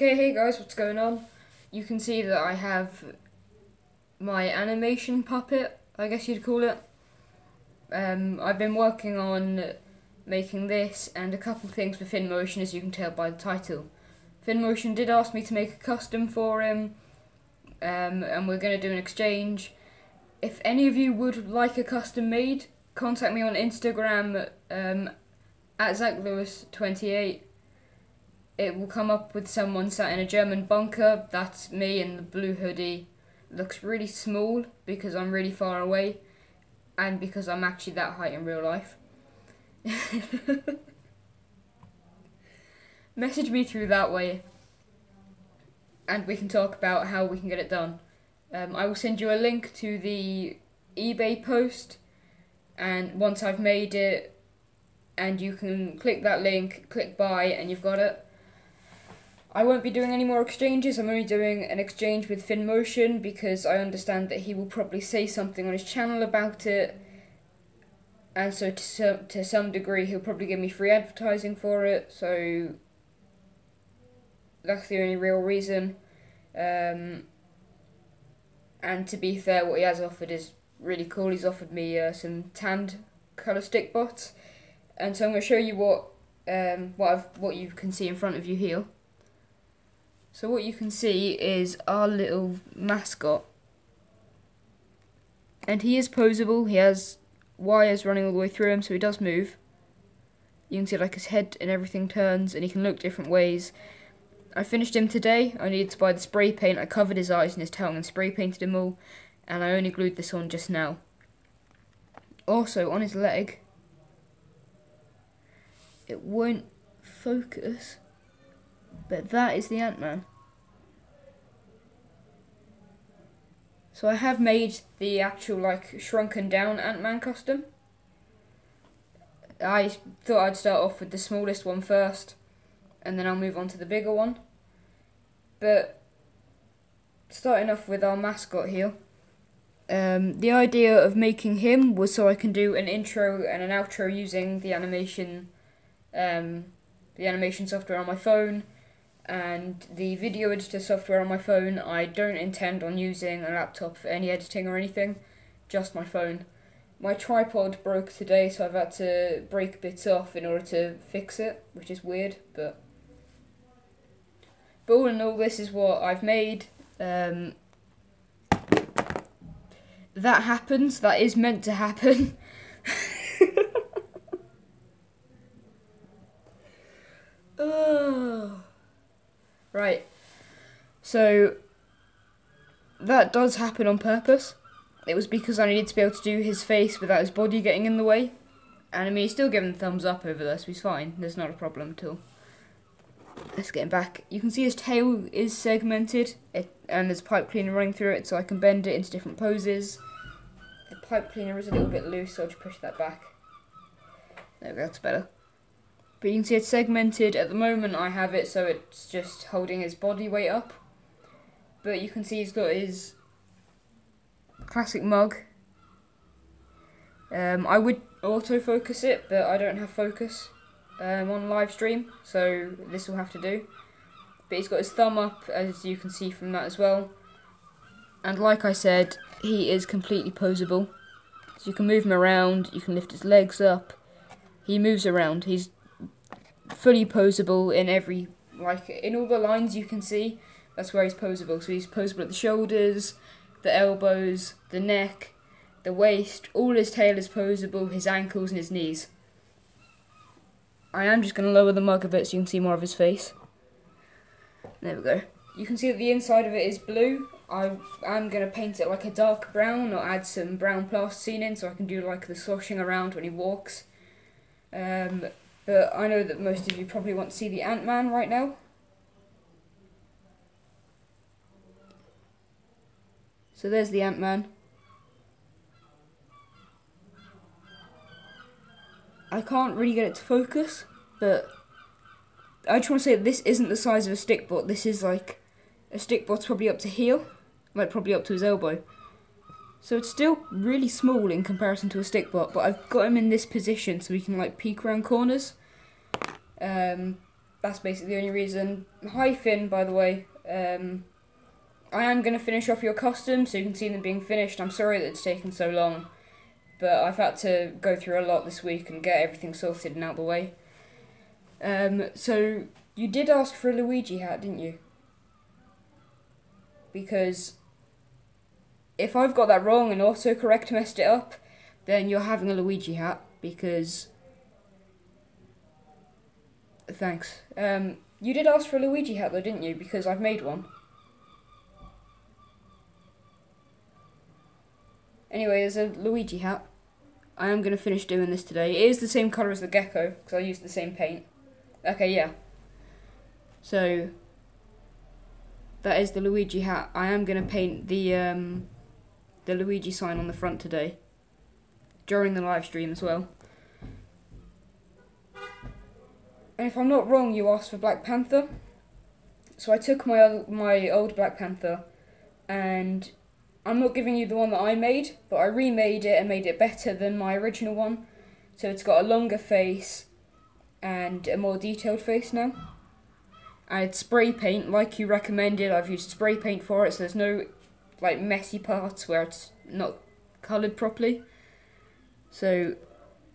Okay, hey guys, what's going on? You can see that I have my animation puppet, I guess you'd call it. I've been working on making this and a couple things for Finmotion, as you can tell by the title. Finmotion did ask me to make a custom for him, and we're going to do an exchange. If any of you would like a custom made, contact me on Instagram at ZachLewis28. It will come up with someone sat in a German bunker. That's me in the blue hoodie. Looks really small because I'm really far away and because I'm actually that height in real life. Message me through that way and we can talk about how we can get it done. I will send you a link to the eBay post, and once I've made it, and you can click that link, click buy, and you've got it. I won't be doing any more exchanges. I'm only doing an exchange with Finmotion because I understand that he will probably say something on his channel about it, and so to some degree he'll probably give me free advertising for it, so that's the only real reason. And to be fair, what he has offered is really cool. He's offered me some tanned colour stick bots, and so I'm going to show you what you can see in front of you here. So what you can see is our little mascot, and he is posable. He has wires running all the way through him, so he does move. You can see like his head and everything turns, and he can look different ways. I finished him today. I needed to buy the spray paint. I covered his eyes and his tongue and spray painted him all, and I only glued this on just now. Also, on his leg, it won't focus, but that is the Ant-Man. So I have made the actual shrunken down Ant-Man custom. I thought I'd start off with the smallest one first, and then I'll move on to the bigger one. But starting off with our mascot here, the idea of making him was so I can do an intro and an outro using the animation software on my phone, and the video editor software on my phone. I don't intend on using a laptop for any editing or anything, just my phone. My tripod broke today, so I've had to break bits off in order to fix it, which is weird, but all in all, this is what I've made. That happens, that is meant to happen. Oh. Right, so that does happen on purpose. It was because I needed to be able to do his face without his body getting in the way. And I mean, he's still giving the thumbs up over there, so he's fine. There's not a problem at all. Let's get him back. You can see his tail is segmented, and there's a pipe cleaner running through it, so I can bend it into different poses. The pipe cleaner is a little bit loose, so I'll just push that back. There we go, that's better. But you can see it's segmented. At the moment I have it so it's just holding his body weight up. But you can see he's got his classic mug. I would autofocus it, but I don't have focus on live stream, so this will have to do. But he's got his thumb up, as you can see from that as well. And like I said, he is completely posable. So you can move him around, you can lift his legs up. He moves around. He's fully posable in in all the lines you can see. That's where he's posable. So he's posable at the shoulders, the elbows, the neck, the waist. All his tail is posable, his ankles and his knees. I am just going to lower the mug a bit so you can see more of his face. There we go. You can see that the inside of it is blue. I am going to paint it like a dark brown, or add some brown plasticine in so I can do like the sloshing around when he walks. But I know that most of you probably want to see the Ant-Man right now. So there's the Ant-Man. I can't really get it to focus, but I just want to say that this isn't the size of a stick bot. This is like a stick bot's probably up to heel, like probably up to his elbow. So it's still really small in comparison to a stick bot, but I've got him in this position so he can like peek around corners. that's basically the only reason. Hi Finn, by the way. I am going to finish off your costumes so you can see them being finished. I'm sorry that it's taken so long, but I've had to go through a lot this week and get everything sorted and out of the way. So you did ask for a Luigi hat, didn't you? Because if I've got that wrong and autocorrect messed it up, then you're having a Luigi hat, because... Thanks. You did ask for a Luigi hat though, didn't you? Because I've made one. Anyway, there's a Luigi hat. I am going to finish doing this today. It is the same colour as the gecko, because I used the same paint. Okay, yeah. So, that is the Luigi hat. I am going to paint the Luigi sign on the front today. During the live stream as well. And if I'm not wrong, you asked for Black Panther. So I took my old Black Panther, and I'm not giving you the one that I made, but I remade it and made it better than my original one. So it's got a longer face and a more detailed face now. And it's spray paint, like you recommended. I've used spray paint for it, so there's no like messy parts where it's not coloured properly. So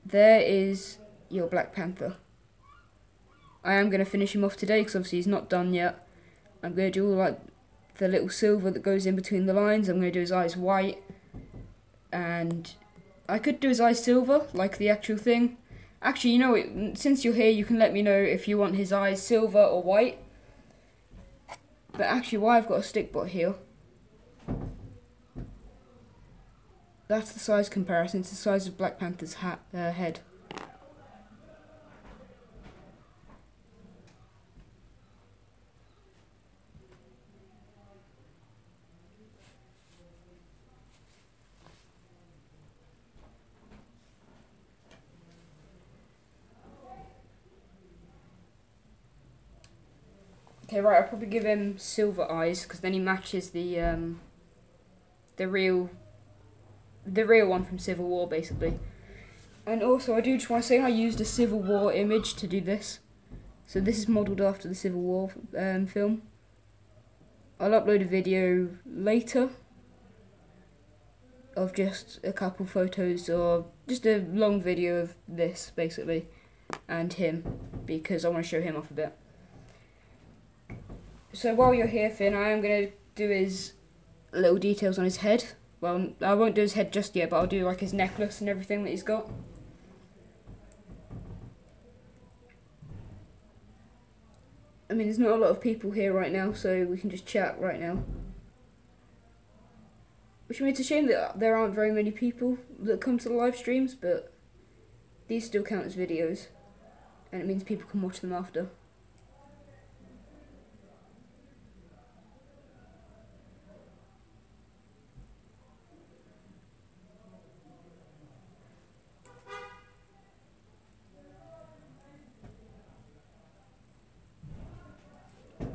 there is your Black Panther. I am going to finish him off today because obviously he's not done yet. I'm going to do all like the little silver that goes in between the lines. I'm going to do his eyes white, and I could do his eyes silver like the actual thing. Actually, you know what, since you're here, you can let me know if you want his eyes silver or white. But actually, why I've got a stick bot here, that's the size comparison. It's the size of Black Panther's head. Okay, right, I'll probably give him silver eyes, because then he matches the real one from Civil War, basically. And also, I do just want to say I used a Civil War image to do this. So this is modelled after the Civil War film. I'll upload a video later of just a couple photos, or just a long video of this, basically, and him, because I want to show him off a bit. So while you're here, Finn, I am going to do his little details on his head. Well, I won't do his head just yet, but I'll do like his necklace and everything that he's got. I mean, there's not a lot of people here right now, so we can just chat right now. Which means it's a shame that there aren't very many people that come to the live streams, but these still count as videos, and it means people can watch them after.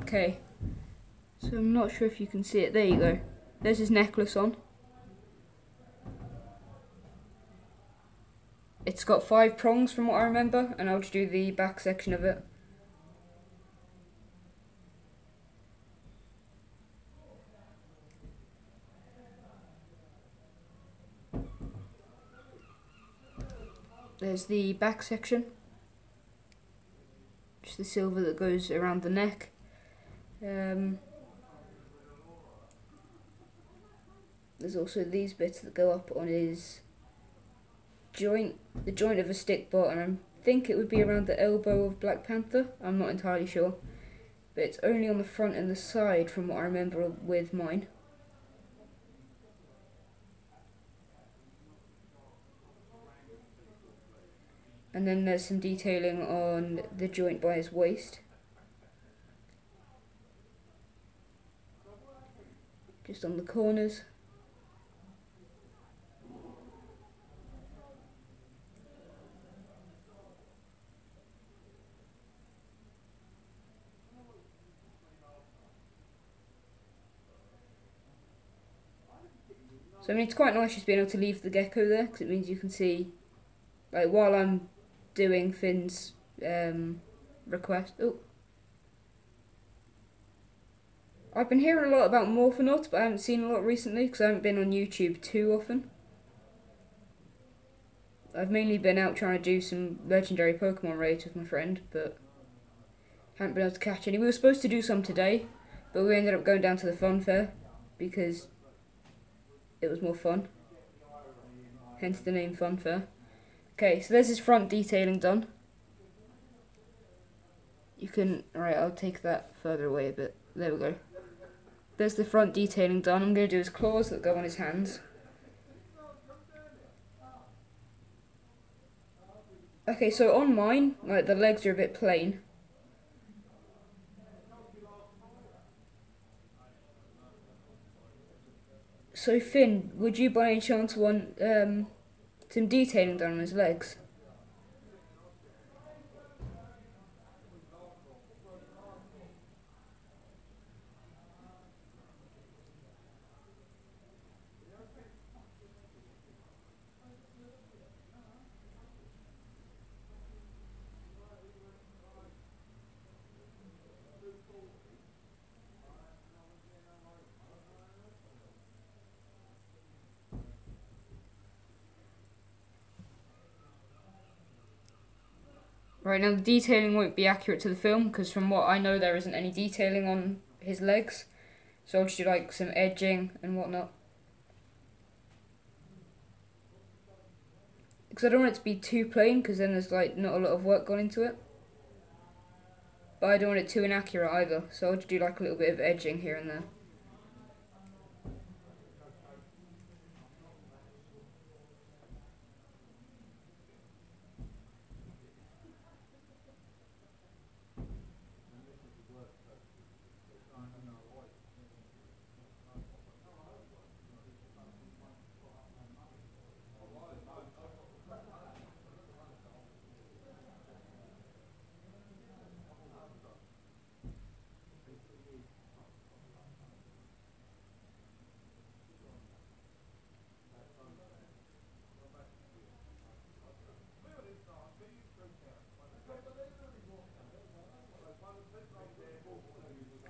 Okay, so I'm not sure if you can see it. There you go. There's his necklace on. It's got 5 prongs from what I remember, and I'll just do the back section of it. There's the back section. Just the silver that goes around the neck. There's also these bits that go up on his joint, the joint of a stick bot, and I think it would be around the elbow of Black Panther. I'm not entirely sure, but it's only on the front and the side from what I remember with mine. And then there's some detailing on the joint by his waist. Just on the corners. So I mean, it's quite nice just being able to leave the gecko there, because it means you can see, like, while I'm doing Finn's request. Oh, I've been hearing a lot about Morphonauts, but I haven't seen a lot recently because I haven't been on YouTube too often. I've mainly been out trying to do some legendary Pokemon raids with my friend, but haven't been able to catch any. We were supposed to do some today, but we ended up going down to the fun fair because it was more fun. Hence the name Fun Fair. Okay, so there's his front detailing done. You can... Alright, I'll take that further away a bit. There we go. There's the front detailing done. I'm going to do his claws that go on his hands. Okay, so on mine, like, the legs are a bit plain. So Finn, would you by any chance want some detailing done on his legs? Right, now the detailing won't be accurate to the film because from what I know there isn't any detailing on his legs. So I'll just do like some edging and whatnot. Because I don't want it to be too plain because then there's like not a lot of work gone into it. But I don't want it too inaccurate either, so I'll just do like a little bit of edging here and there.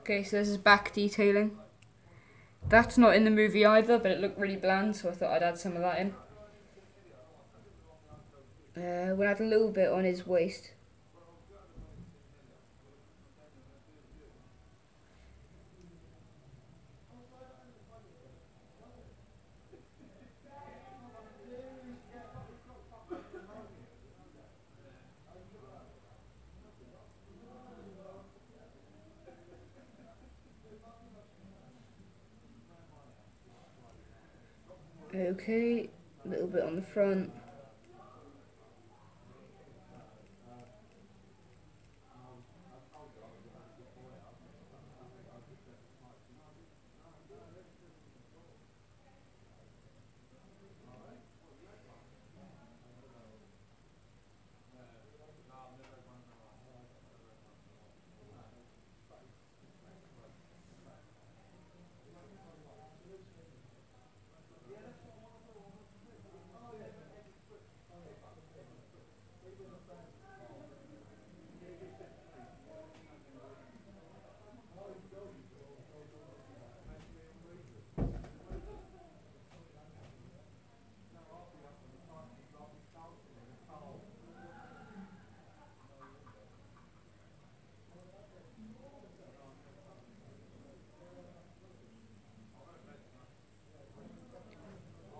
Okay, so this is back detailing. That's not in the movie either, but it looked really bland, so I thought I'd add some of that in. We'll add a little bit on his waist. Okay, a little bit on the front.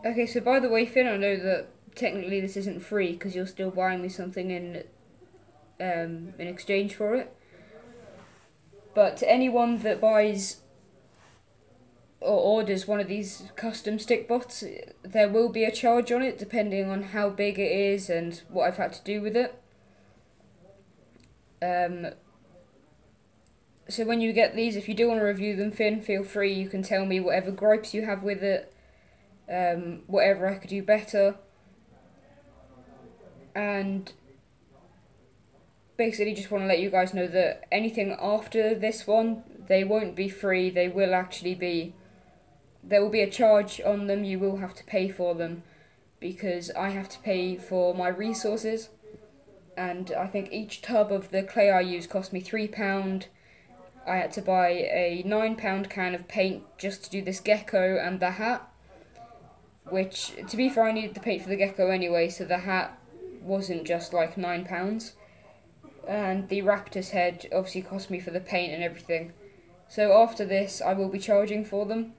Okay, so by the way, Finn, I know that technically this isn't free because you're still buying me something in exchange for it. But to anyone that buys or orders one of these custom stick bots, there will be a charge on it depending on how big it is and what I've had to do with it. So when you get these, if you do want to review them, Finn, feel free. You can tell me whatever gripes you have with it, whatever I could do better. And basically just want to let you guys know that anything after this one, they won't be free. They will actually be... There will be a charge on them. You will have to pay for them because I have to pay for my resources. And I think each tub of the clay I use cost me £3. I had to buy a £9 can of paint just to do this gecko and the hat. Which, to be fair, I needed the paint for the gecko anyway, so the hat wasn't just like £9. And the raptor's head obviously cost me for the paint and everything. So after this, I will be charging for them.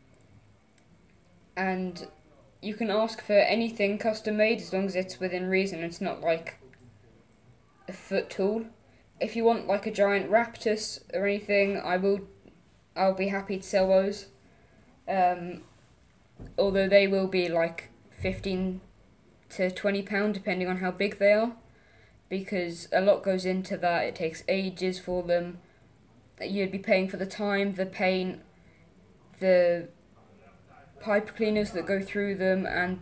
And you can ask for anything custom made as long as it's within reason. It's not like a foot tool. If you want like a giant raptus or anything, I'll be happy to sell those. Although they will be like £15 to £20 depending on how big they are, because a lot goes into that. It takes ages for them. You'd be paying for the time, the paint, the pipe cleaners that go through them, and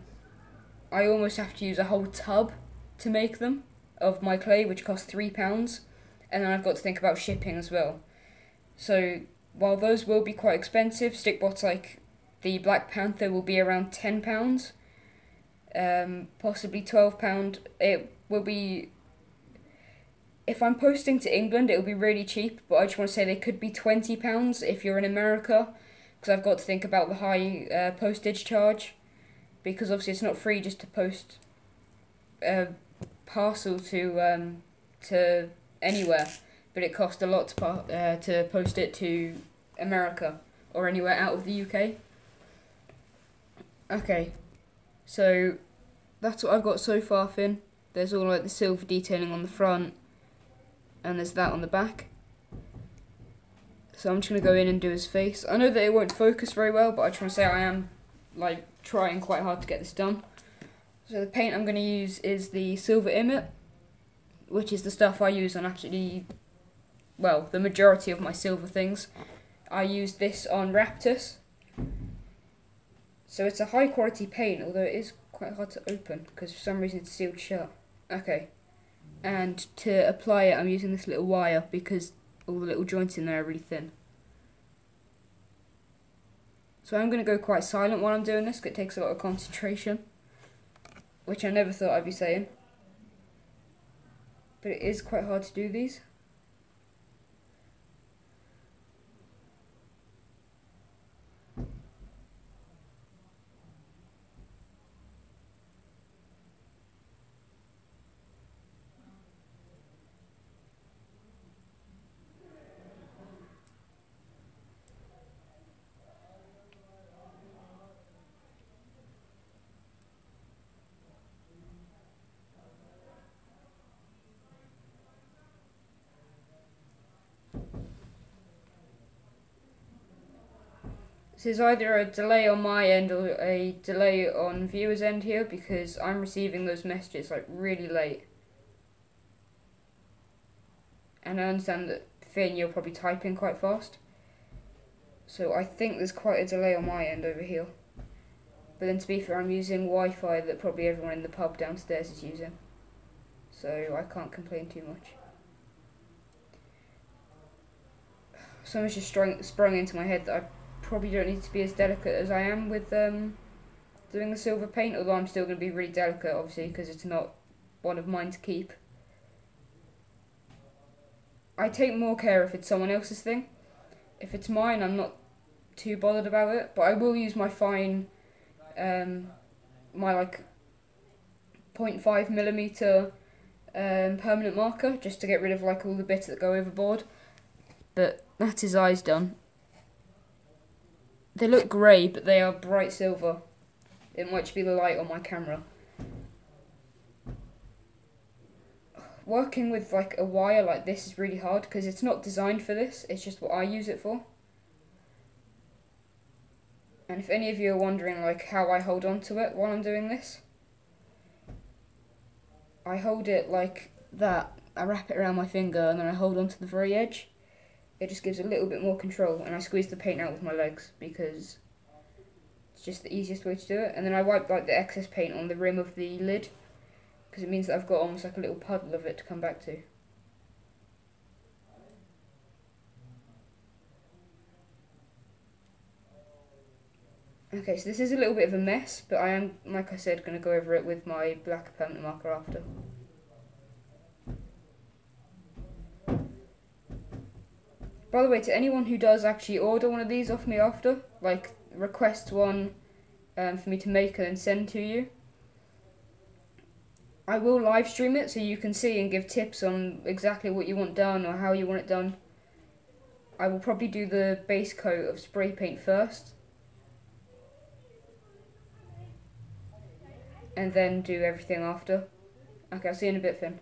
I almost have to use a whole tub to make them of my clay, which costs £3, and then I've got to think about shipping as well. So while those will be quite expensive, stickbots like the Black Panther will be around £10, possibly £12. It will be, if I'm posting to England, it will be really cheap, but I just want to say they could be £20 if you're in America, because I've got to think about the high postage charge, because obviously it's not free just to post a parcel to anywhere, but it costs a lot to post it to America or anywhere out of the UK. Okay, so that's what I've got so far, Finn. There's all like the silver detailing on the front, and there's that on the back. So I'm just going to go in and do his face. I know that it won't focus very well, but I just want to say I am like trying quite hard to get this done. So the paint I'm going to use is the Silver Imit, which is the stuff I use on absolutely, well, the majority of my silver things. I use this on Raptus. So it's a high quality paint, although it is quite hard to open because for some reason it's sealed shut. Okay, and to apply it I'm using this little wire because all the little joints in there are really thin. So I'm going to go quite silent while I'm doing this because it takes a lot of concentration, which I never thought I'd be saying. But it is quite hard to do these. This is either a delay on my end or a delay on viewer's end here because I'm receiving those messages like really late. And I understand that, Finn, you're probably typing quite fast. So I think there's quite a delay on my end over here. But then to be fair, I'm using Wi-Fi that probably everyone in the pub downstairs is using. So I can't complain too much. Something's just sprung into my head that I probably don't need to be as delicate as I am with doing the silver paint, although I'm still going to be really delicate, obviously, because it's not one of mine to keep. I take more care if it's someone else's thing. If it's mine, I'm not too bothered about it, but I will use my fine, my like 0.5mm permanent marker, just to get rid of like all the bits that go overboard. But that's his eyes done. They look grey, but they are bright silver. It might just be the light on my camera. Working with like a wire like this is really hard because it's not designed for this, it's just what I use it for. And if any of you are wondering like how I hold on to it while I'm doing this, I hold it like that. I wrap it around my finger and then I hold on to the very edge. It just gives a little bit more control, and I squeeze the paint out with my legs because it's just the easiest way to do it. And then I wipe like the excess paint on the rim of the lid because it means that I've got almost like a little puddle of it to come back to. Okay, so this is a little bit of a mess, but I am, like I said, going to go over it with my black permanent marker after. By the way, to anyone who does actually order one of these off me after, like request one for me to make and then send to you, I will live stream it so you can see and give tips on exactly what you want done or how you want it done. I will probably do the base coat of spray paint first, and then do everything after. Okay, I'll see you in a bit, Finn.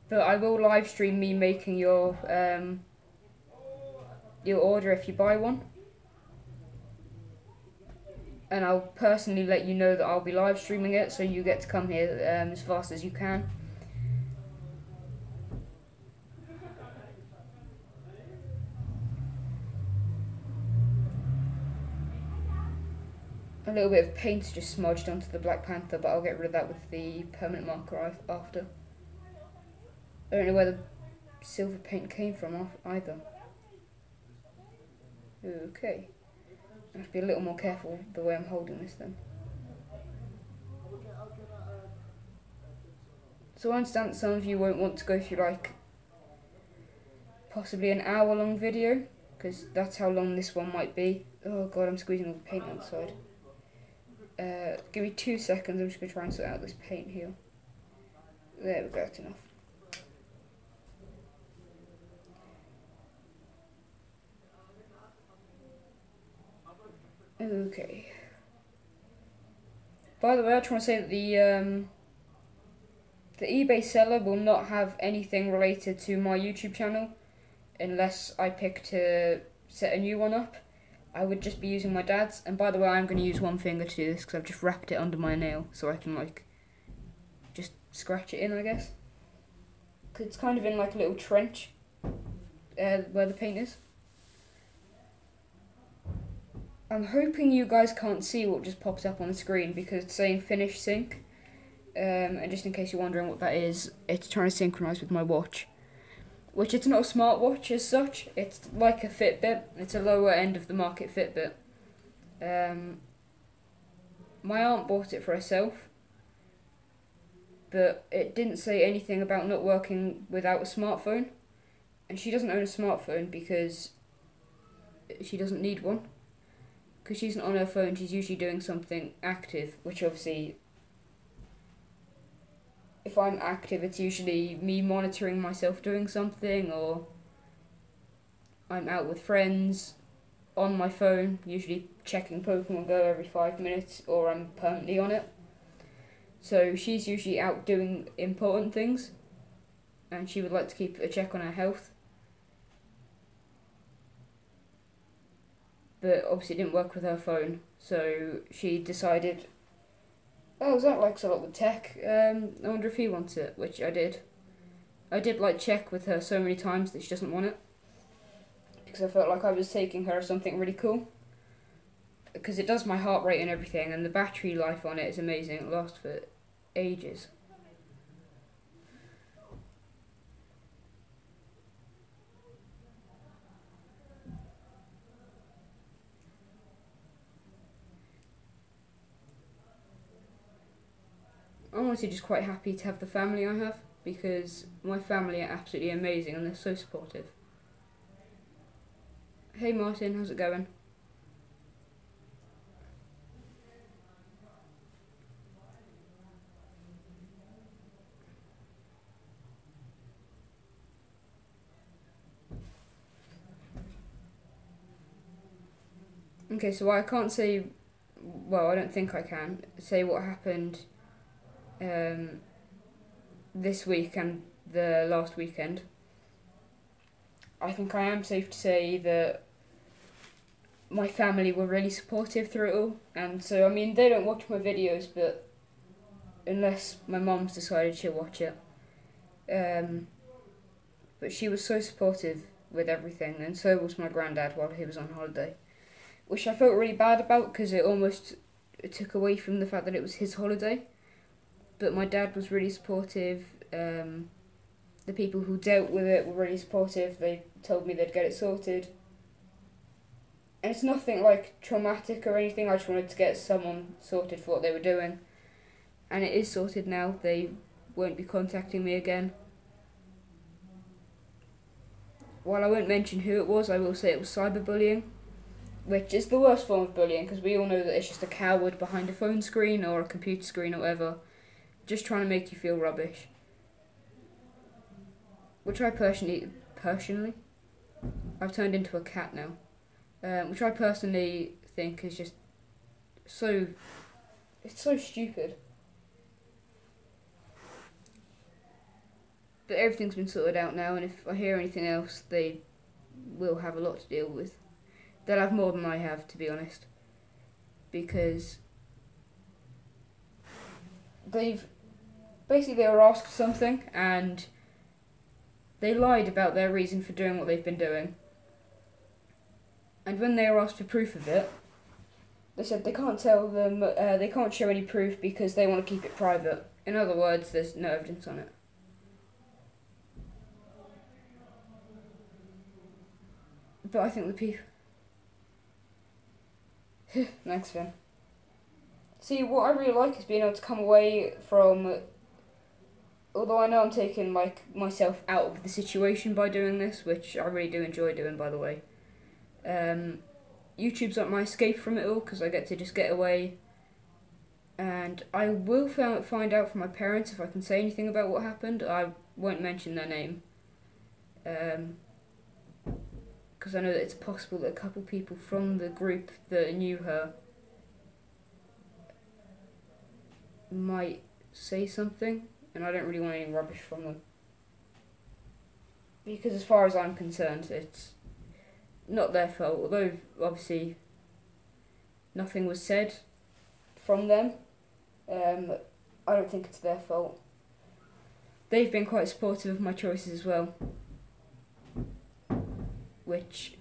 But I will live stream me making your order if you buy one. And I'll personally let you know that I'll be live streaming it, so you get to come here as fast as you can. A little bit of paint's just smudged onto the Black Panther, but I'll get rid of that with the permanent marker after. I don't know where the silver paint came from either. Okay. I have to be a little more careful the way I'm holding this then. So I understand that some of you won't want to go through like possibly an hour-long video, because that's how long this one might be. Oh god, I'm squeezing all the paint outside. Give me 2 seconds, I'm just going to try and sort out this paint here. There we go, that's enough. Okay. By the way, I just want to say that the eBay seller will not have anything related to my YouTube channel unless I pick to set a new one up. I would just be using my dad's, and by the way, I'm going to use one finger to do this because I've just wrapped it under my nail so I can like just scratch it in, I guess. Because it's kind of in like a little trench where the paint is. I'm hoping you guys can't see what just popped up on the screen because it's saying finish sync. And just in case you're wondering what that is, it's trying to synchronise with my watch. Which it's not a smartwatch as such, it's like a Fitbit. It's a lower end of the market Fitbit. My aunt bought it for herself, but it didn't say anything about not working without a smartphone. And she doesn't own a smartphone because she doesn't need one. Because she's not on her phone, she's usually doing something active, which obviously, if I'm active, it's usually me monitoring myself doing something, or I'm out with friends on my phone, usually checking Pokemon Go every 5 minutes, or I'm permanently on it. So she's usually out doing important things, and she would like to keep a check on her health. But obviously it didn't work with her phone, so she decided, oh, Zach likes a lot with tech, I wonder if he wants it, which I did. I did like check with her so many times that she doesn't want it, because I felt like I was taking her as something really cool, because it does my heart rate and everything, and the battery life on it is amazing, it lasts for ages. I'm honestly just quite happy to have the family I have, because my family are absolutely amazing and they're so supportive. Hey Martin, how's it going? Okay, so I can't say, well, I don't think I can say what happened this week and the last weekend. I think I am safe to say that my family were really supportive through it all, and so I mean they don't watch my videos, but unless my mum's decided she'll watch it, but she was so supportive with everything, and so was my granddad while he was on holiday, which I felt really bad about because it took away from the fact that it was his holiday. But my dad was really supportive. The people who dealt with it were really supportive. They told me they'd get it sorted. And it's nothing like traumatic or anything. I just wanted to get someone sorted for what they were doing. And it is sorted now. They won't be contacting me again. While I won't mention who it was, I will say it was cyberbullying, which is the worst form of bullying, because we all know that it's just a coward behind a phone screen or a computer screen or whatever, just trying to make you feel rubbish. Which I personally, I've turned into a cat now, which I personally think is just it's so stupid. But everything's been sorted out now, and if I hear anything else, they will have a lot to deal with. They'll have more than I have, to be honest. Because they were asked something, and they lied about their reason for doing what they've been doing. And when they were asked for proof of it, they said they can't tell them, they can't show any proof because they want to keep it private. In other words, there's no evidence on it. But I think the people... Thanks, Finn. See, what I really like is being able to come away from... Although I know I'm taking myself out of the situation by doing this, which I really do enjoy doing, by the way. YouTube's like my escape from it all, because I get to just get away. And I will find out from my parents if I can say anything about what happened. I won't mention their name. Because I know that it's possible that a couple people from the group that knew her might say something, and I don't really want any rubbish from them. Because as far as I'm concerned, it's not their fault, although obviously nothing was said from them. I don't think it's their fault. They've been quite supportive of my choices as well, which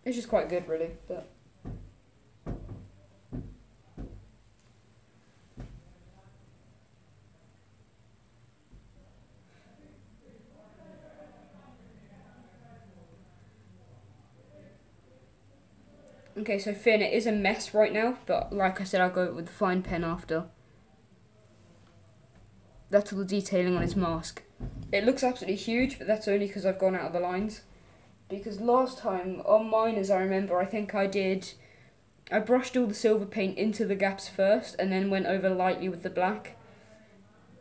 is just quite good, really. But okay, so Finn, it is a mess right now, but like I said, I'll go with the fine pen after. That's all the detailing on his mask. It looks absolutely huge, but that's only because I've gone out of the lines. Because last time, on mine, as I remember, I think I brushed all the silver paint into the gaps first, and then went over lightly with the black.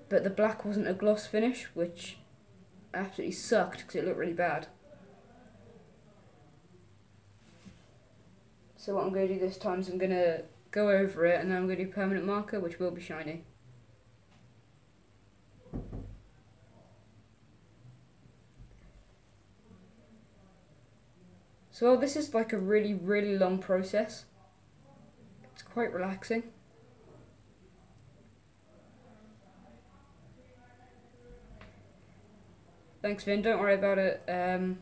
But the black wasn't a gloss finish, which absolutely sucked, because it looked really bad. So what I'm going to do this time is I'm going to go over it, and then I'm going to do permanent marker, which will be shiny. So this is like a really, really long process. It's quite relaxing. Thanks, Vin. Don't worry about it. I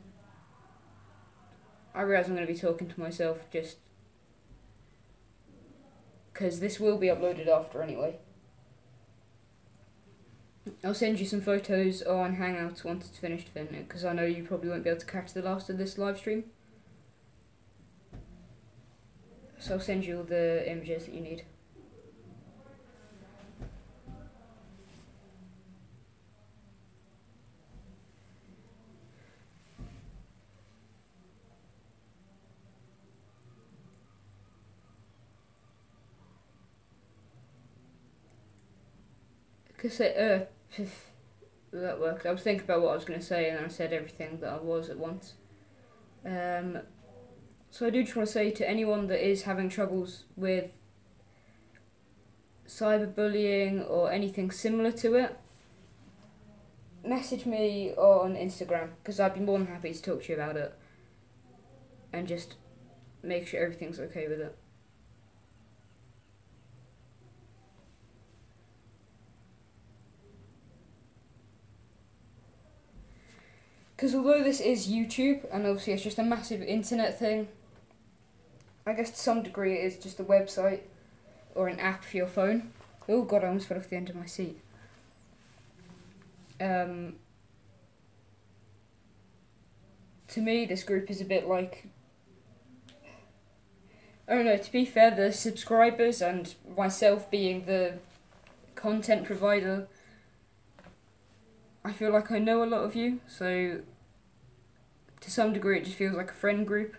realise I'm going to be talking to myself just because this will be uploaded after anyway. I'll send you some photos on Hangouts once it's finished, Vin, because I know you probably won't be able to catch the last of this live stream. So I'll send you all the images that you need. Because that worked. I was thinking about what I was going to say, and I said everything that I was at once. So I do just want to say to anyone that is having troubles with cyberbullying or anything similar to it, message me on Instagram, because I'd be more than happy to talk to you about it and just make sure everything's okay with it. Because although this is YouTube, and obviously it's just a massive internet thing, I guess to some degree it is just a website or an app for your phone. Oh god, I almost fell off the end of my seat. To me, this group is a bit like I don't know, to be fair, the subscribers and myself being the content provider, I feel like I know a lot of you, so to some degree it just feels like a friend group.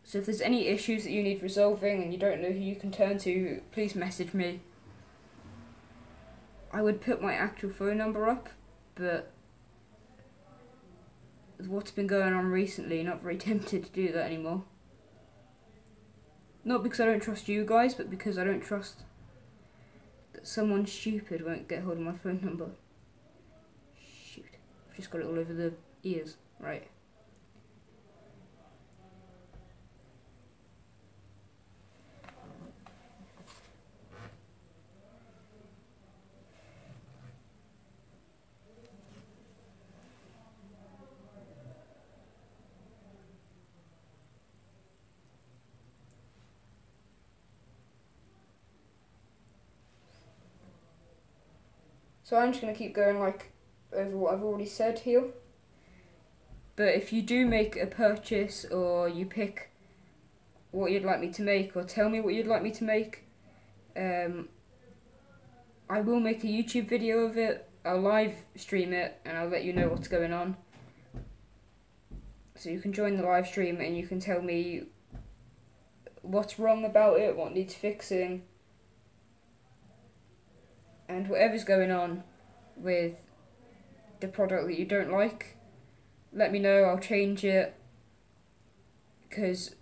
So if there's any issues that you need resolving and you don't know who you can turn to, please message me. I would put my actual phone number up, but with what's been going on recently, not very tempted to do that anymore. Not because I don't trust you guys, but because I don't trust that someone stupid won't get hold of my phone number. Shoot. I've just got it all over the ears. Right. So I'm just going to keep going like over what I've already said here. But if you do make a purchase or you pick what you'd like me to make or tell me what you'd like me to make, I will make a YouTube video of it. I'll live stream it and I'll let you know what's going on. So you can join the live stream and you can tell me what's wrong about it, what needs fixing, and whatever's going on with the product that you don't like. Let me know, I'll change it. Because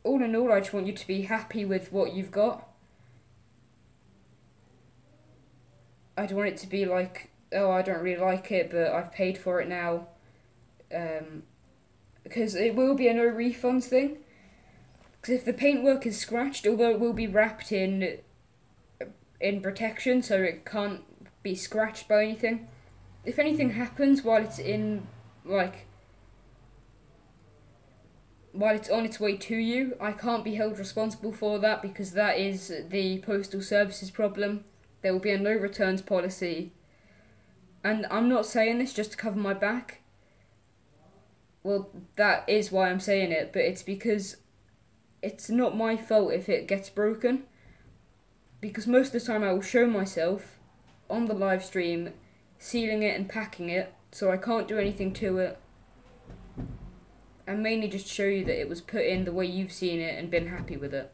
all in all, I just want you to be happy with what you've got. I don't want it to be like, oh, I don't really like it, but I've paid for it now. Because it will be a no refunds thing. Because if the paintwork is scratched, although it will be wrapped in protection, so it can't be scratched by anything. If anything happens while it's while it's on its way to you, I can't be held responsible for that because that is the postal service's problem. There will be a no returns policy. And I'm not saying this just to cover my back. Well, that is why I'm saying it, but it's because it's not my fault if it gets broken. Because most of the time I will show myself on the live stream sealing it and packing it, so I can't do anything to it. And mainly just show you that it was put in the way you've seen it and been happy with it.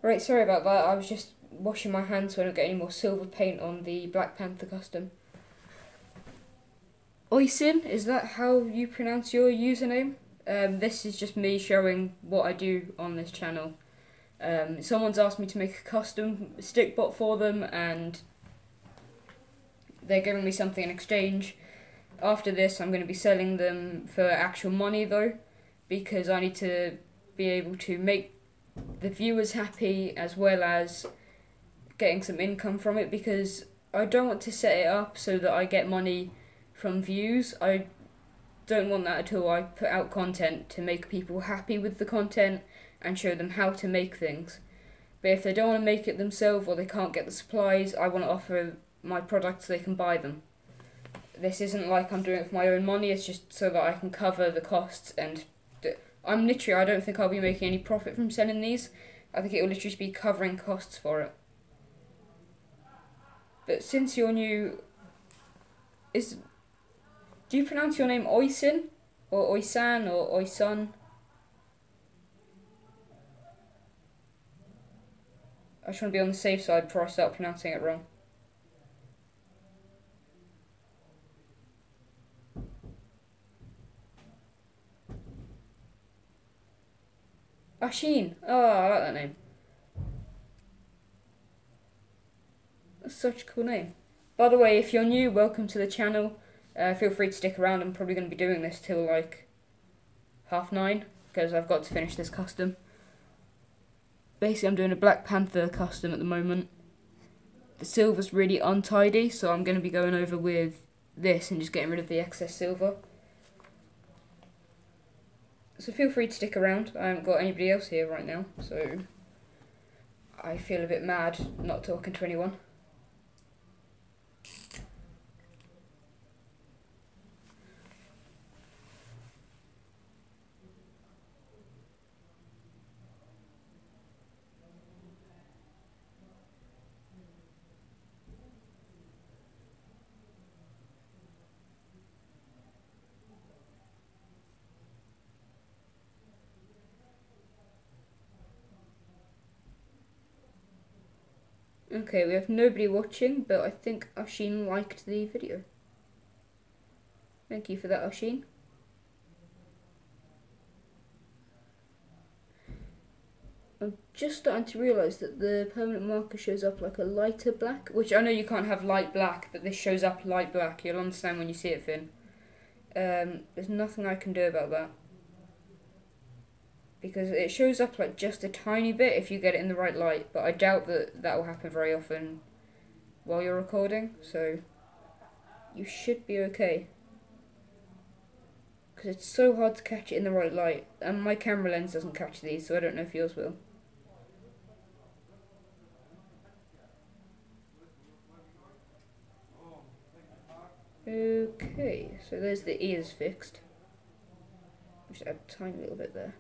Right, sorry about that. I was just washing my hands so I don't get any more silver paint on the Black Panther custom. Oisin, is that how you pronounce your username? This is just me showing what I do on this channel. Someone's asked me to make a custom stick bot for them, and they're giving me something in exchange. After this, I'm going to be selling them for actual money though, because I need to be able to make the viewers happy as well as getting some income from it, because I don't want to set it up so that I get money from views. I don't want that at all. I put out content to make people happy with the content and show them how to make things. But if they don't want to make it themselves or they can't get the supplies, I want to offer my products so they can buy them. This isn't like I'm doing it for my own money, it's just so that I can cover the costs, and I don't think I'll be making any profit from selling these. I think it will literally be covering costs for it. But since you're new, do you pronounce your name Oisin? Or Oisan? Or Oisun? I just want to be on the safe side before I start pronouncing it wrong. Ashin. Oh, I like that name. That's such a cool name. By the way, if you're new, welcome to the channel. Feel free to stick around. I'm probably going to be doing this till like 9:30 because I've got to finish this custom. Basically, I'm doing a Black Panther custom at the moment. The silver's really untidy, so I'm going to be going over with this and just getting rid of the excess silver. So feel free to stick around. I haven't got anybody else here right now, so I feel a bit mad not talking to anyone. Okay, we have nobody watching, but I think Ashin liked the video. Thank you for that, Ashin. I'm just starting to realise that the permanent marker shows up like a lighter black, which I know you can't have light black, but this shows up light black. You'll understand when you see it, Finn. There's nothing I can do about that, because it shows up like just a tiny bit if you get it in the right light, but I doubt that will happen very often while you're recording, so you should be okay. Because it's so hard to catch it in the right light, and my camera lens doesn't catch these, so I don't know if yours will. Okay, so there's the ears fixed. Just add a tiny little bit there.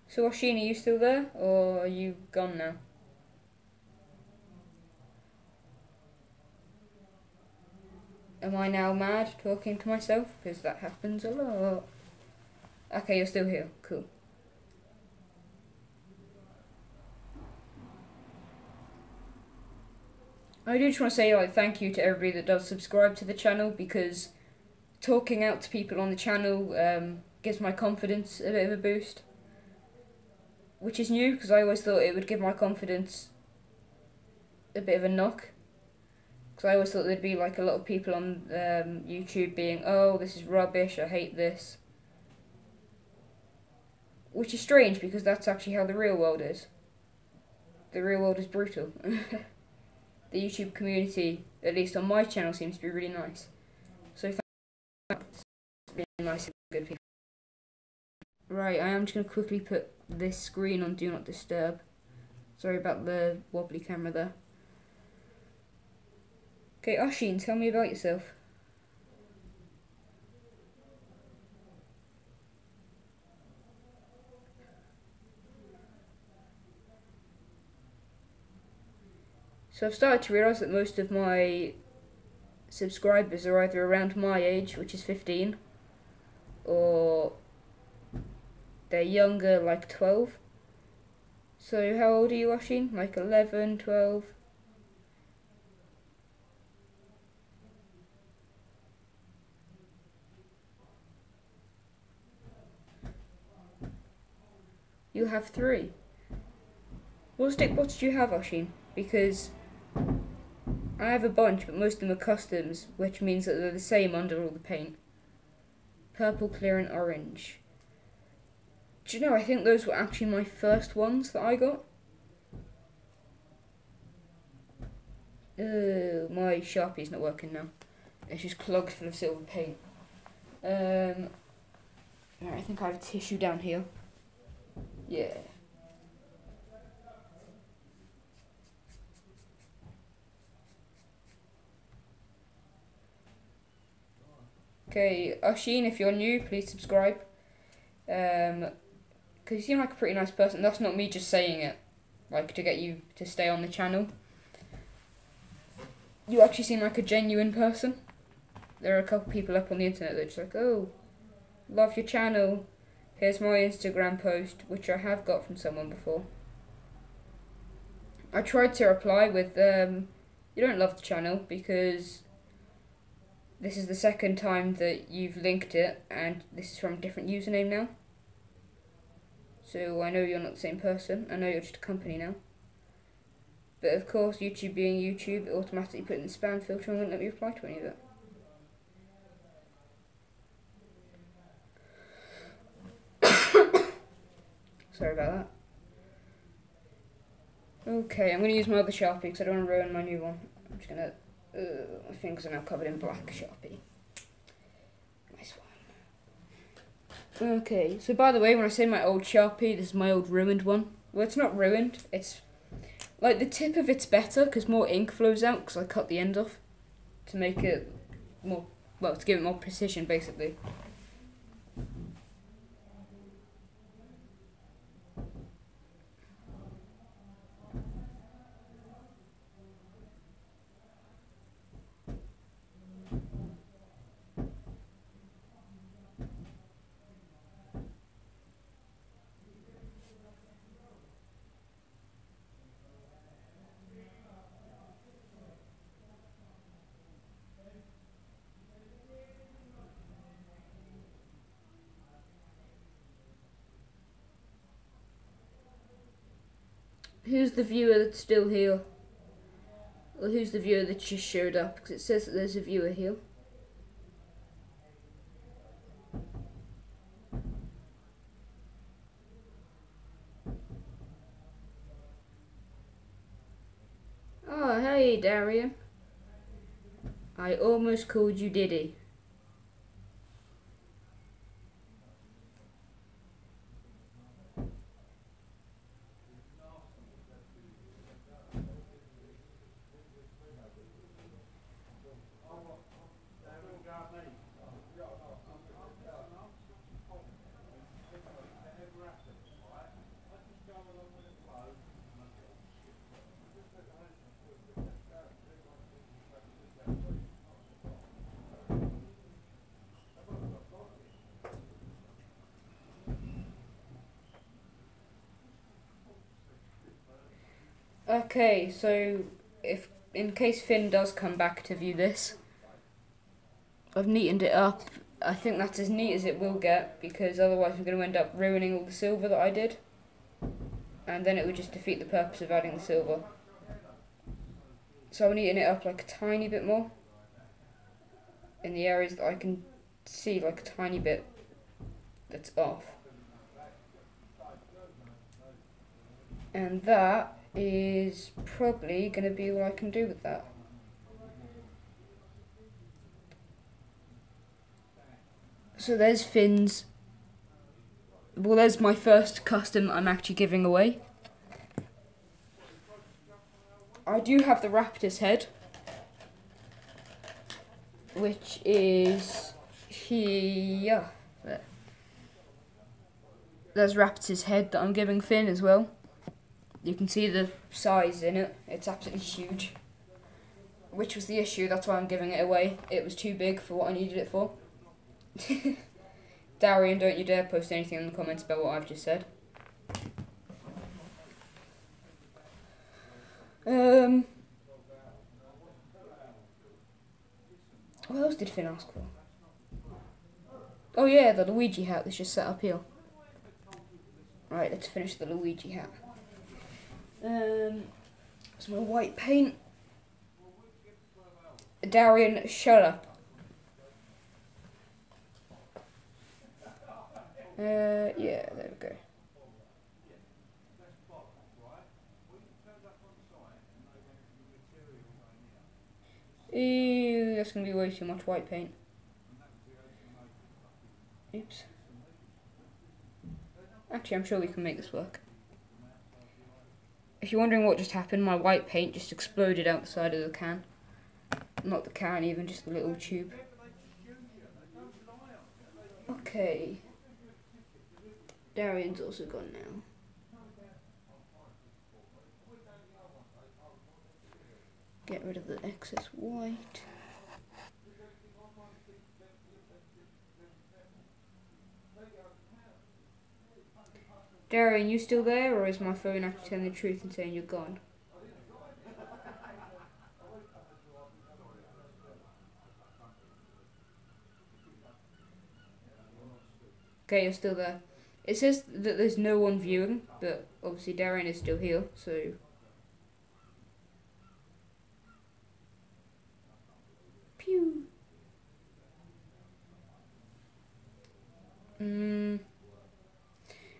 So Ashin, are you still there, or are you gone now? Am I now mad talking to myself? Because that happens a lot. Okay, you're still here. Cool. I do just want to say thank you to everybody that does subscribe to the channel, because talking out to people on the channel gives my confidence a bit of a boost. Which is new, because I always thought it would give my confidence a bit of a knock. Because I always thought there'd be like a lot of people on YouTube being, oh, this is rubbish, I hate this. Which is strange, because that's actually how the real world is. The real world is brutal. The YouTube community, at least on my channel, seems to be really nice. So thanks, really nice and good people. Right, I am just going to quickly put this screen on Do Not Disturb. Sorry about the wobbly camera there. Okay, Ashin, tell me about yourself. So I've started to realise that most of my subscribers are either around my age, which is 15, or they're younger, like 12. So how old are you, Oshin? Like 11, 12? You have 3. What stick bots do you have, Oshin? Because I have a bunch, but most of them are customs, which means that they're the same under all the paint. Purple, clear, and orange. Do you know, I think those were actually my first ones that I got. My Sharpie's not working now. It's just clogged full of silver paint. Right, I think I have a tissue down here. Yeah. Okay, Oshin, if you're new, please subscribe. Because you seem like a pretty nice person. That's not me just saying it, like, to get you to stay on the channel. You actually seem like a genuine person. There are a couple people up on the internet that are just like, oh, love your channel. Here's my Instagram post, which I have got from someone before. I tried to reply with, you don't love the channel because this is the second time that you've linked it, and this is from a different username now. So I know you're not the same person. I know you're just a company now. But of course, YouTube being YouTube, it automatically put in the spam filter and wouldn't let me reply to any of it. Sorry about that. Okay, I'm going to use my other Sharpie because I don't want to ruin my new one. I'm just going to... my fingers are now covered in black Sharpie. Nice one. Okay, so by the way, when I say my old Sharpie, this is my old ruined one. Well, it's not ruined. It's... like, the tip of it's better because more ink flows out because I cut the end off to make it more... well, to give it more precision, basically. Who's the viewer that's still here? Or who's the viewer that just showed up? Because it says that there's a viewer here. Oh, hey, Darian. I almost called you Diddy. Okay, so if in case Finn does come back to view this, I've neatened it up. I think that's as neat as it will get because otherwise I'm going to end up ruining all the silver that I did, and then it would just defeat the purpose of adding the silver. So I'll neaten it up like a tiny bit more in the areas that I can see like a tiny bit that's off. And that is probably going to be what I can do with that. So there's Finn's. Well, there's my first custom I'm actually giving away. I do have the raptor's head, which is here. There's raptor's head that I'm giving Finn as well. You can see the size in it. It's absolutely huge. Which was the issue, that's why I'm giving it away. It was too big for what I needed it for. Darian, don't you dare post anything in the comments about what I've just said. What else did Finn ask for? Oh yeah, the Luigi hat that's just set up here. Right, let's finish the Luigi hat. Some more white paint. Darian, shut up. Yeah, there we go. Ew, that's going to be way too much white paint. Oops. Actually, I'm sure we can make this work. If you're wondering what just happened, my white paint just exploded out the side of the can. Not the can even, just the little tube. Okay. Darian's also gone now. Get rid of the excess white. Darian, you still there, or is my phone actually telling the truth and saying you're gone? Okay, you're still there. It says that there's no one viewing, but obviously Darian is still here, so... Pew!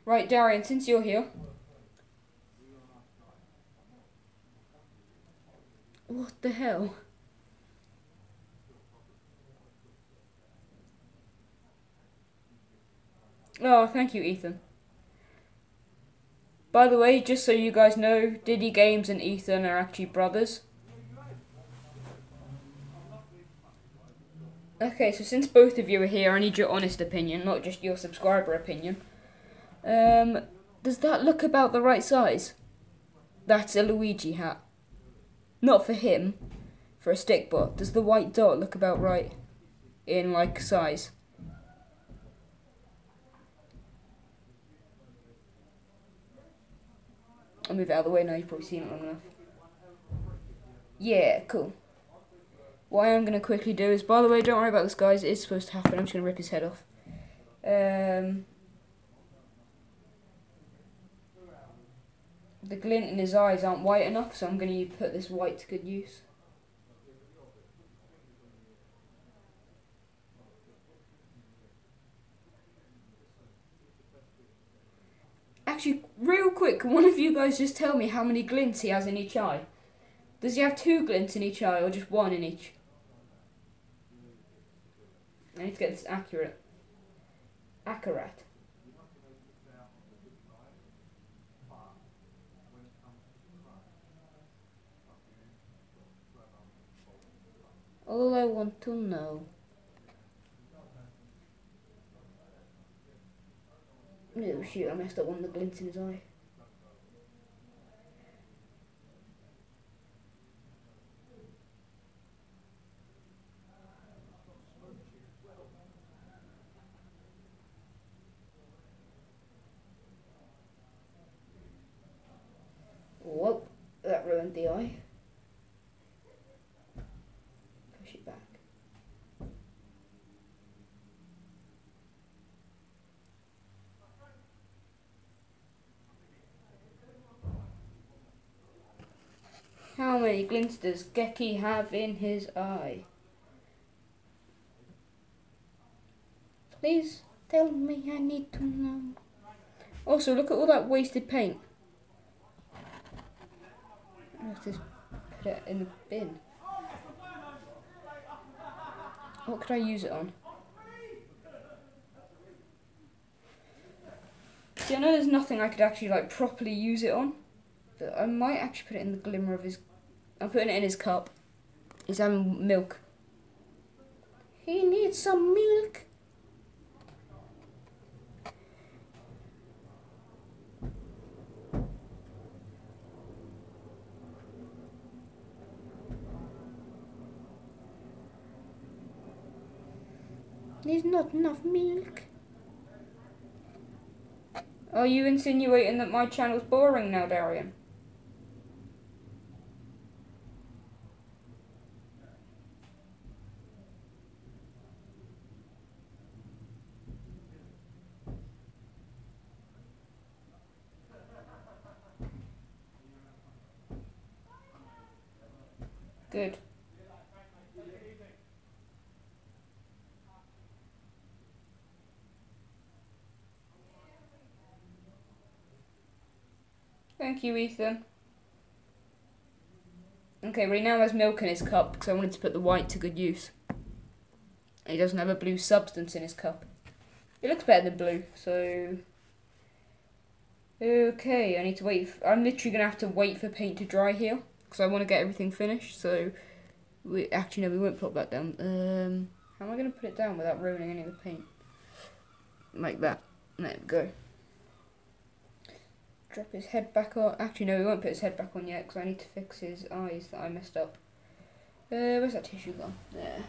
Right, Darian, since you're here... What the hell? Oh, thank you, Ethan. By the way, just so you guys know, Diddy Games and Ethan are actually brothers. Okay, so since both of you are here, I need your honest opinion, not just your subscriber opinion. Does that look about the right size? That's a Luigi hat. Not for him, for a stick bot. Does the white dot look about right in, like, size? I'll move it out of the way now, you've probably seen it long enough. Yeah, cool. What I am going to quickly do is, by the way, don't worry about this, guys, it is supposed to happen. I'm just going to rip his head off. The glint in his eyes aren't white enough, so I'm going to put this white to good use. Actually, real quick, can one of you guys just tell me how many glints he has in each eye? Does he have 2 glints in each eye, or just 1 in each? I need to get this accurate. Accurate. All I want to know. Oh shoot, I messed up one of the glints in his eye. Whoop, that ruined the eye. Push it back. How many glints does Geki have in his eye? Please tell me, I need to know. Also, look at all that wasted paint. I have to put it in the bin. What could I use it on? See, I know there's nothing I could actually like properly use it on, but I might actually put it in the glimmer of his... I'm putting it in his cup. He's having milk. He needs some milk. There's not enough milk. Are you insinuating that my channel's boring now, Darian? Good. Thank you, Ethan. Okay, well, he now has milk in his cup because I wanted to put the white to good use. He doesn't have a blue substance in his cup. It looks better than blue, so... Okay, I need to wait. I'm literally going to have to wait for paint to dry here because I want to get everything finished, so... Actually, no, we won't put that down. How am I going to put it down without ruining any of the paint? Like that. There we go. Drop his head back on. Actually, no, we won't put his head back on yet because I need to fix his eyes that I messed up. Where's that tissue gone? There.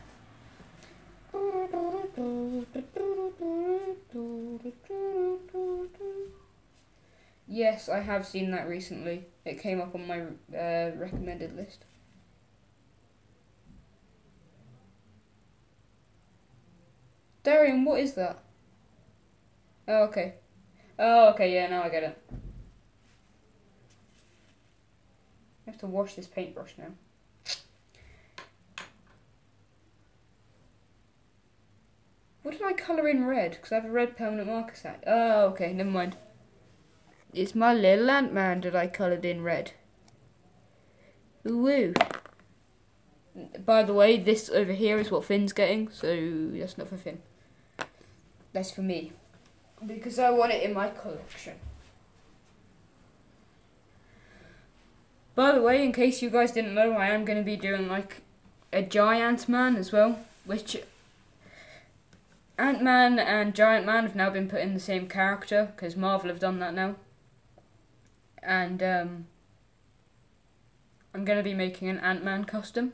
Yes, I have seen that recently. It came up on my recommended list. Darian, what is that? Oh, okay. Oh, okay, yeah, now I get it. I have to wash this paintbrush now. What did I colour in red? Because I have a red permanent marker set. Oh, okay, never mind. It's my little Ant-Man that I coloured in red. Woo! By the way, this over here is what Finn's getting, so that's not for Finn. That's for me. Because I want it in my collection. By the way, in case you guys didn't know, I am going to be doing like a Giant Man as well, which Ant-Man and Giant Man have now been put in the same character because Marvel have done that now. And I'm going to be making an Ant-Man custom.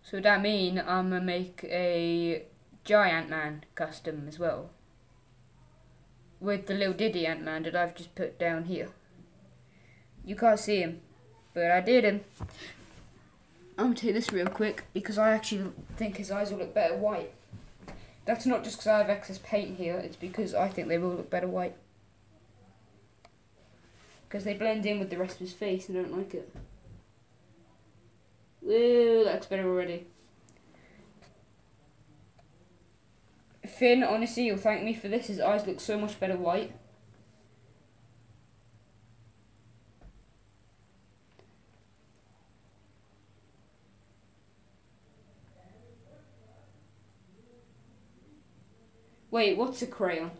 So that means I'm going to make a Giant Man custom as well. With the little Diddy Ant-Man that I've just put down here. You can't see him, but I did him. I'm going to take this real quick because I actually think his eyes will look better white. That's not just because I have excess paint here, it's because I think they will look better white. Because they blend in with the rest of his face and I don't like it. Woo, that looks better already. Finn, honestly, you'll thank me for this. His eyes look so much better white. Wait, what's a crayon?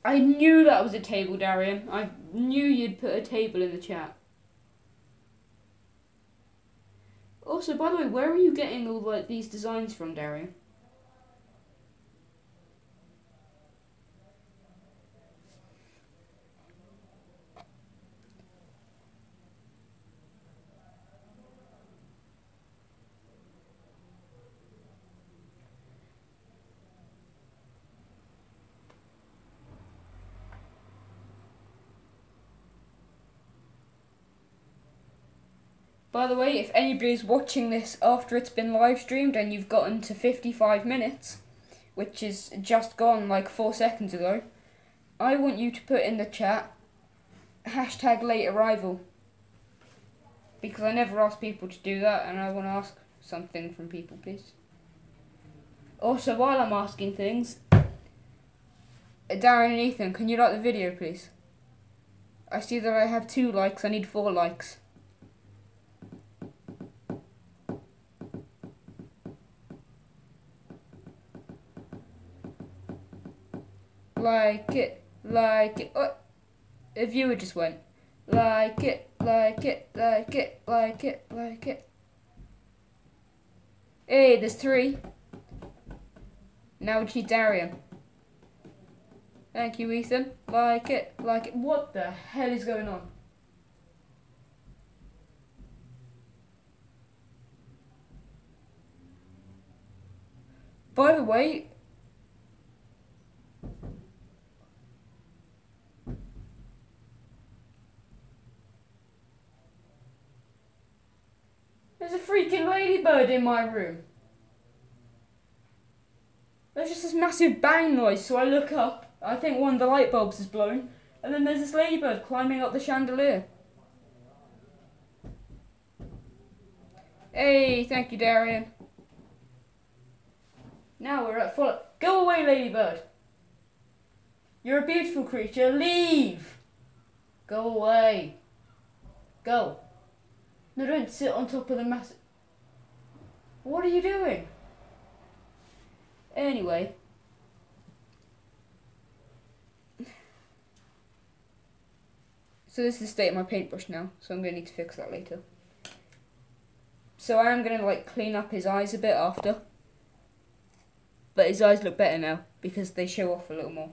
I knew that was a table, Darian. I knew you'd put a table in the chat. Also, by the way, where are you getting all like these designs from, Darian? By the way, if anybody's watching this after it's been live streamed and you've gotten to 55 minutes, which is just gone like 4 seconds ago, I want you to put in the chat hashtag late arrival. Because I never ask people to do that and I want to ask something from people, please. Also, while I'm asking things, Darren and Ethan, can you like the video, please? I see that I have 2 likes, I need 4 likes. Like it, like it. Oh, a viewer just went. Like it, like it, like it, like it, like it. Hey, there's 3. Now we need Darian. Thank you, Ethan. Like it, like it. What the hell is going on? By the way, there's a freaking ladybird in my room. There's just this massive bang noise, so I look up. I think one of the light bulbs is blown, and then there's this ladybird climbing up the chandelier. Hey, thank you, Darian. Now we're at full. Go away, ladybird. You're a beautiful creature. Leave. Go away. Go. No, don't sit on top of the massive. What are you doing? Anyway. So this is the state of my paintbrush now, so I'm going to need to fix that later. So I am going to like clean up his eyes a bit after. But his eyes look better now because they show off a little more.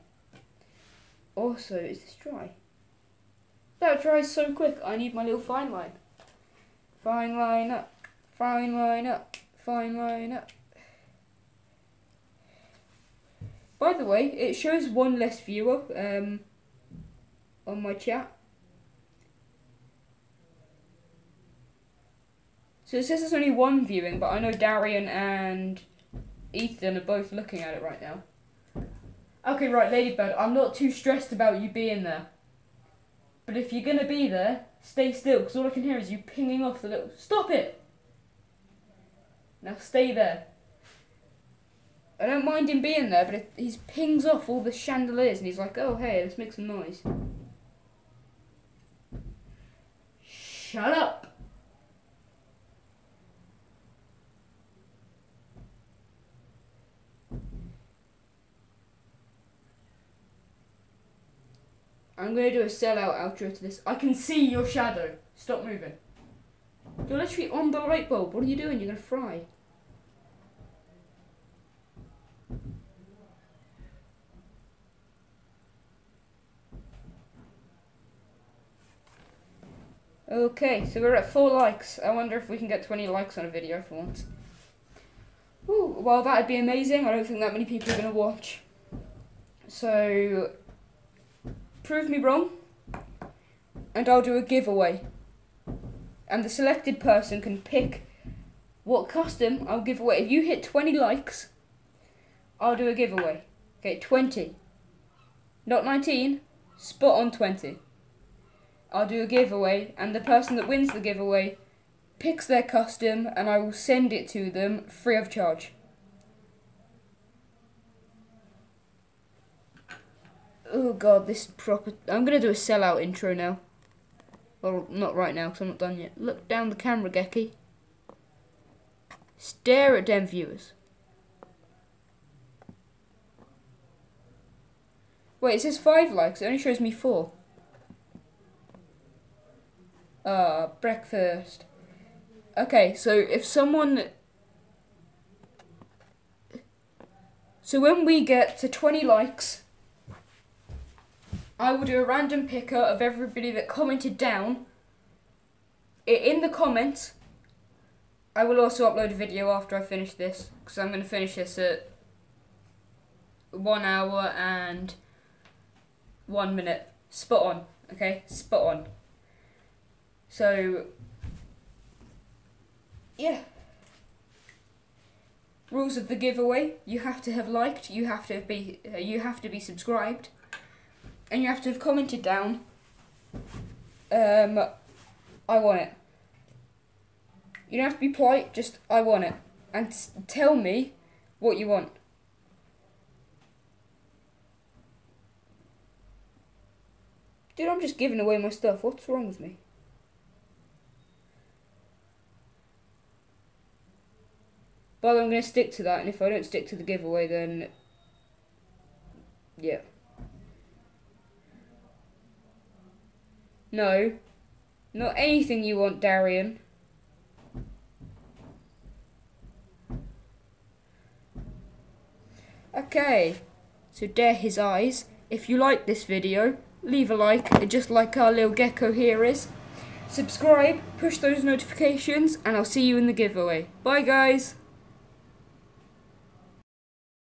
Also, is this dry? That dries so quick. I need my little fine line. Fine line up. Fine line up. Fine line up. By the way, it shows one less viewer on my chat. So it says there's only one viewing, but I know Darian and Ethan are both looking at it right now. Okay, right, Ladybird, I'm not too stressed about you being there. But if you're going to be there, stay still, because all I can hear is you pinging off the little... Stop it! Now stay there. I don't mind him being there, but he pings off all the chandeliers, and he's like, oh, hey, let's make some noise. Shut up! I'm going to do a sellout outro to this. I can see your shadow. Stop moving. You're literally on the light bulb. What are you doing? You're going to fry. Okay, so we're at 4 likes. I wonder if we can get 20 likes on a video for once. Ooh, well, that'd be amazing. I don't think that many people are going to watch. So... prove me wrong, and I'll do a giveaway. And the selected person can pick what custom I'll give away. If you hit 20 likes, I'll do a giveaway. Okay, 20. Not 19, spot on 20. I'll do a giveaway, and the person that wins the giveaway picks their custom, and I will send it to them free of charge. Oh god, this proper... I'm going to do a sellout intro now. Well, not right now, because I'm not done yet. Look down the camera, Gecky. Stare at them viewers. Wait, it says 5 likes. It only shows me 4. Breakfast. Okay, so if someone... So when we get to 20 likes... I will do a random picker of everybody that commented down. In the comments, I will also upload a video after I finish this, because I'm going to finish this at 1 hour and 1 minute. Spot on, okay? Spot on. So, yeah. Rules of the giveaway: you have to have liked, you have to be subscribed. And you have to have commented down, I want it. You don't have to be polite, just, I want it. And tell me what you want. Dude, I'm just giving away my stuff. What's wrong with me? But I'm going to stick to that, and if I don't stick to the giveaway, then... yeah. No, not anything you want, Darian. Okay, so there his eyes. If you like this video, leave a like, just like our little gecko here is. Subscribe, push those notifications, and I'll see you in the giveaway. Bye, guys.